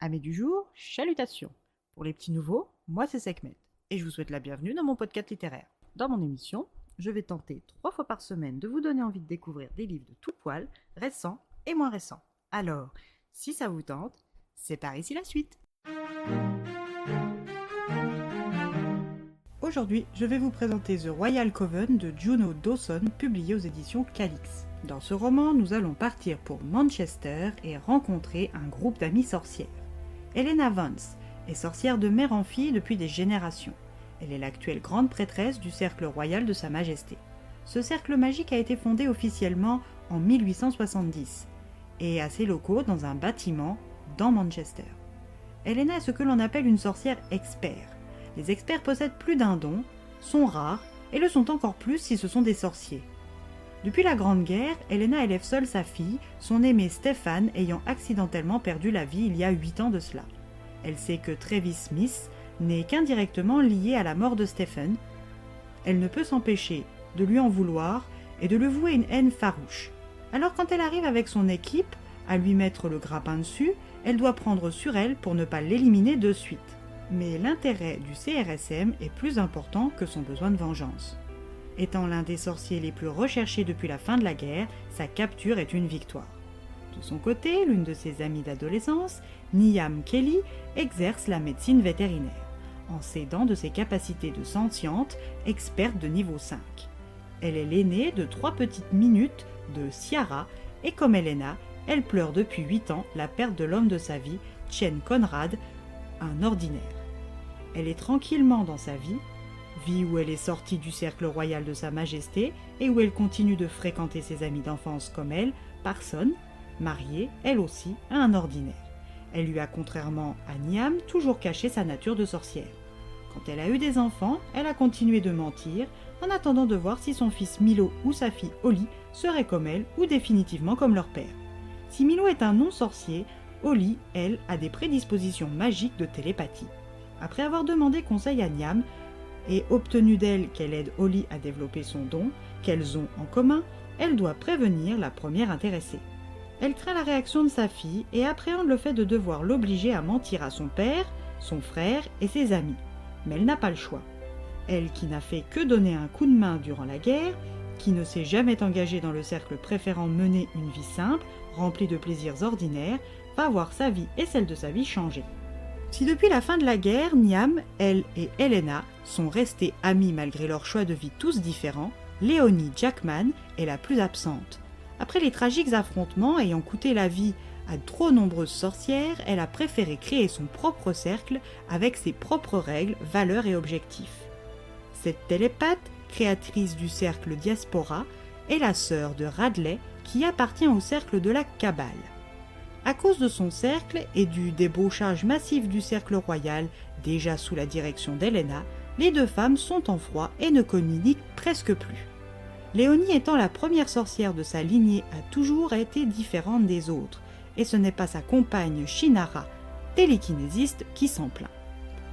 Amis du jour, chalutations. Pour les petits nouveaux, moi c'est Sekhmet et je vous souhaite la bienvenue dans mon podcast littéraire. Dans mon émission, je vais tenter 3 fois par semaine de vous donner envie de découvrir des livres de tout poil, récents et moins récents. Alors, si ça vous tente, c'est par ici la suite. Aujourd'hui, je vais vous présenter The Royal Coven de Juno Dawson, publié aux éditions Calix. Dans ce roman, nous allons partir pour Manchester et rencontrer un groupe d'amies sorcières. Helena Vance est sorcière de mère en fille depuis des générations. Elle est l'actuelle grande prêtresse du cercle royal de Sa Majesté. Ce cercle magique a été fondé officiellement en 1870 et a ses locaux dans un bâtiment dans Manchester. Helena est ce que l'on appelle une sorcière expert. Les experts possèdent plus d'un don, sont rares et le sont encore plus si ce sont des sorciers. Depuis la Grande Guerre, Helena élève seule sa fille, son aimé Stéphane ayant accidentellement perdu la vie il y a 8 ans de cela. Elle sait que Travis Smith n'est qu'indirectement lié à la mort de Stephen. Elle ne peut s'empêcher de lui en vouloir et de lui vouer une haine farouche. Alors quand elle arrive avec son équipe à lui mettre le grappin dessus, elle doit prendre sur elle pour ne pas l'éliminer de suite. Mais l'intérêt du CRSM est plus important que son besoin de vengeance. Étant l'un des sorciers les plus recherchés depuis la fin de la guerre, sa capture est une victoire. De son côté, l'une de ses amies d'adolescence, Niamh Kelly, exerce la médecine vétérinaire, en s'aidant de ses capacités de sentiente, experte de niveau 5. Elle est l'aînée de 3 petites minutes de Ciara, et comme Helena, elle pleure depuis 8 ans la perte de l'homme de sa vie, Chen Conrad, un ordinaire. Elle est tranquillement dans sa vie où elle est sortie du cercle royal de Sa Majesté et où elle continue de fréquenter ses amis d'enfance comme elle, Parson, mariée, elle aussi, à un ordinaire. Elle lui a, contrairement à Niamh, toujours caché sa nature de sorcière. Quand elle a eu des enfants, elle a continué de mentir, en attendant de voir si son fils Milo ou sa fille Holly seraient comme elle ou définitivement comme leur père. Si Milo est un non-sorcier, Holly, elle, a des prédispositions magiques de télépathie. Après avoir demandé conseil à Niamh et obtenu d'elle qu'elle aide Holly à développer son don, qu'elles ont en commun, elle doit prévenir la première intéressée. Elle craint la réaction de sa fille et appréhende le fait de devoir l'obliger à mentir à son père, son frère et ses amis. Mais elle n'a pas le choix. Elle qui n'a fait que donner un coup de main durant la guerre, qui ne s'est jamais engagée dans le cercle préférant mener une vie simple, remplie de plaisirs ordinaires, va voir sa vie et celle de sa vie changer. Si depuis la fin de la guerre, Niamh, elle et Helena sont restées amies malgré leur choix de vie tous différents, Léonie Jackman est la plus absente. Après les tragiques affrontements ayant coûté la vie à trop nombreuses sorcières, elle a préféré créer son propre cercle avec ses propres règles, valeurs et objectifs. Cette télépathe, créatrice du cercle Diaspora, est la sœur de Radley qui appartient au cercle de la Cabale. À cause de son cercle et du débauchage massif du cercle royal, déjà sous la direction d'Helena, les deux femmes sont en froid et ne communiquent presque plus. Léonie étant la première sorcière de sa lignée a toujours été différente des autres, et ce n'est pas sa compagne Shinara, télékinésiste, qui s'en plaint.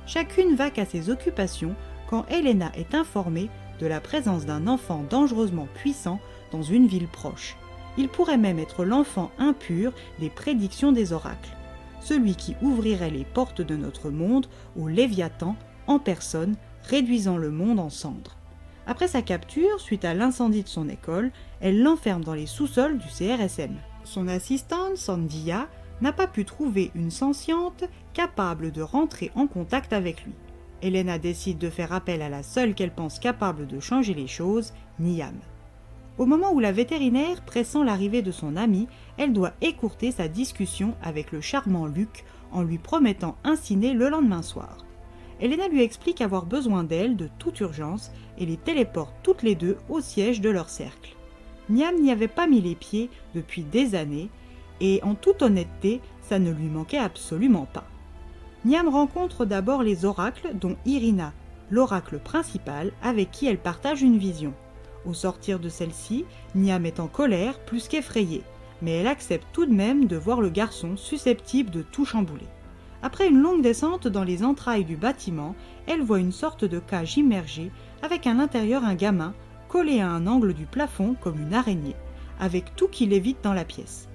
Chacune va qu'à ses occupations quand Helena est informée de la présence d'un enfant dangereusement puissant dans une ville proche. Il pourrait même être l'enfant impur des prédictions des oracles, celui qui ouvrirait les portes de notre monde au Léviathan en personne, réduisant le monde en cendres. Après sa capture, suite à l'incendie de son école, elle l'enferme dans les sous-sols du CRSM. Son assistante, Sandia, n'a pas pu trouver une sentiente capable de rentrer en contact avec lui. Helena décide de faire appel à la seule qu'elle pense capable de changer les choses, Niamh. Au moment où la vétérinaire pressent l'arrivée de son ami, elle doit écourter sa discussion avec le charmant Luc en lui promettant un ciné le lendemain soir. Helena lui explique avoir besoin d'elle de toute urgence et les téléporte toutes les deux au siège de leur cercle. Niamh n'y avait pas mis les pieds depuis des années et en toute honnêteté, ça ne lui manquait absolument pas. Niamh rencontre d'abord les oracles dont Irina, l'oracle principal avec qui elle partage une vision. Au sortir de celle-ci, Niamh est en colère plus qu'effrayée, mais elle accepte tout de même de voir le garçon susceptible de tout chambouler. Après une longue descente dans les entrailles du bâtiment, elle voit une sorte de cage immergée avec à l'intérieur un gamin collé à un angle du plafond comme une araignée, avec tout qui l'évite dans la pièce.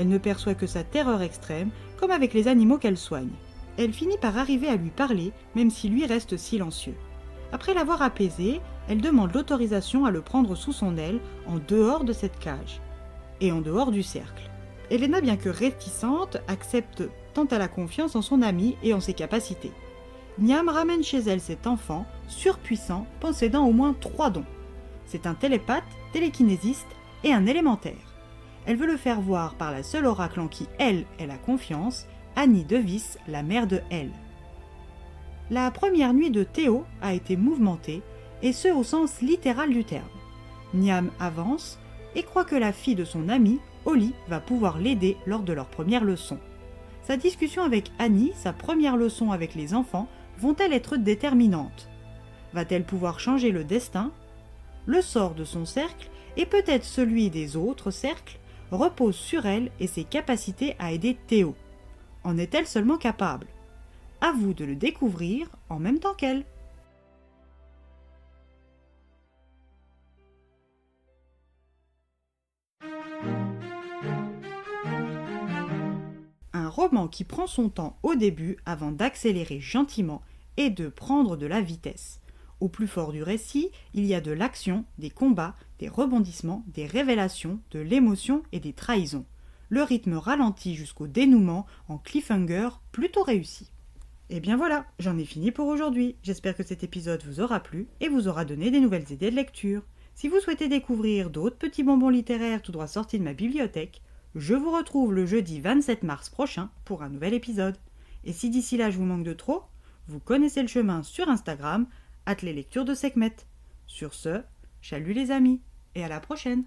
Elle ne perçoit que sa terreur extrême, comme avec les animaux qu'elle soigne. Elle finit par arriver à lui parler, même si lui reste silencieux. Après l'avoir apaisé, elle demande l'autorisation à le prendre sous son aile, en dehors de cette cage, et en dehors du cercle. Elena, bien que réticente, accepte tant elle a confiance en son amie et en ses capacités. Niam ramène chez elle cet enfant, surpuissant, possédant au moins 3 dons. C'est un télépathe, télékinésiste et un élémentaire. Elle veut le faire voir par la seule oracle en qui elle a confiance, Annie Devis, la mère de Elle. La première nuit de Théo a été mouvementée, et ce au sens littéral du terme. Niam avance et croit que la fille de son ami, Holly, va pouvoir l'aider lors de leur première leçon. Sa discussion avec Annie, sa première leçon avec les enfants, vont-elles être déterminantes? Va-t-elle pouvoir changer le destin? Le sort de son cercle, et peut-être celui des autres cercles, repose sur elle et ses capacités à aider Théo. En est-elle seulement capable? À vous de le découvrir en même temps qu'elle. Un roman qui prend son temps au début avant d'accélérer gentiment et de prendre de la vitesse. Au plus fort du récit, il y a de l'action, des combats, des rebondissements, des révélations, de l'émotion et des trahisons. Le rythme ralentit jusqu'au dénouement en cliffhanger plutôt réussi. Et bien voilà, j'en ai fini pour aujourd'hui. J'espère que cet épisode vous aura plu et vous aura donné des nouvelles idées de lecture. Si vous souhaitez découvrir d'autres petits bonbons littéraires tout droit sortis de ma bibliothèque, je vous retrouve le jeudi 27 mars prochain pour un nouvel épisode. Et si d'ici là je vous manque de trop, vous connaissez le chemin sur Instagram, @leslectures de Sekhmet. Sur ce, chalut les amis, et à la prochaine.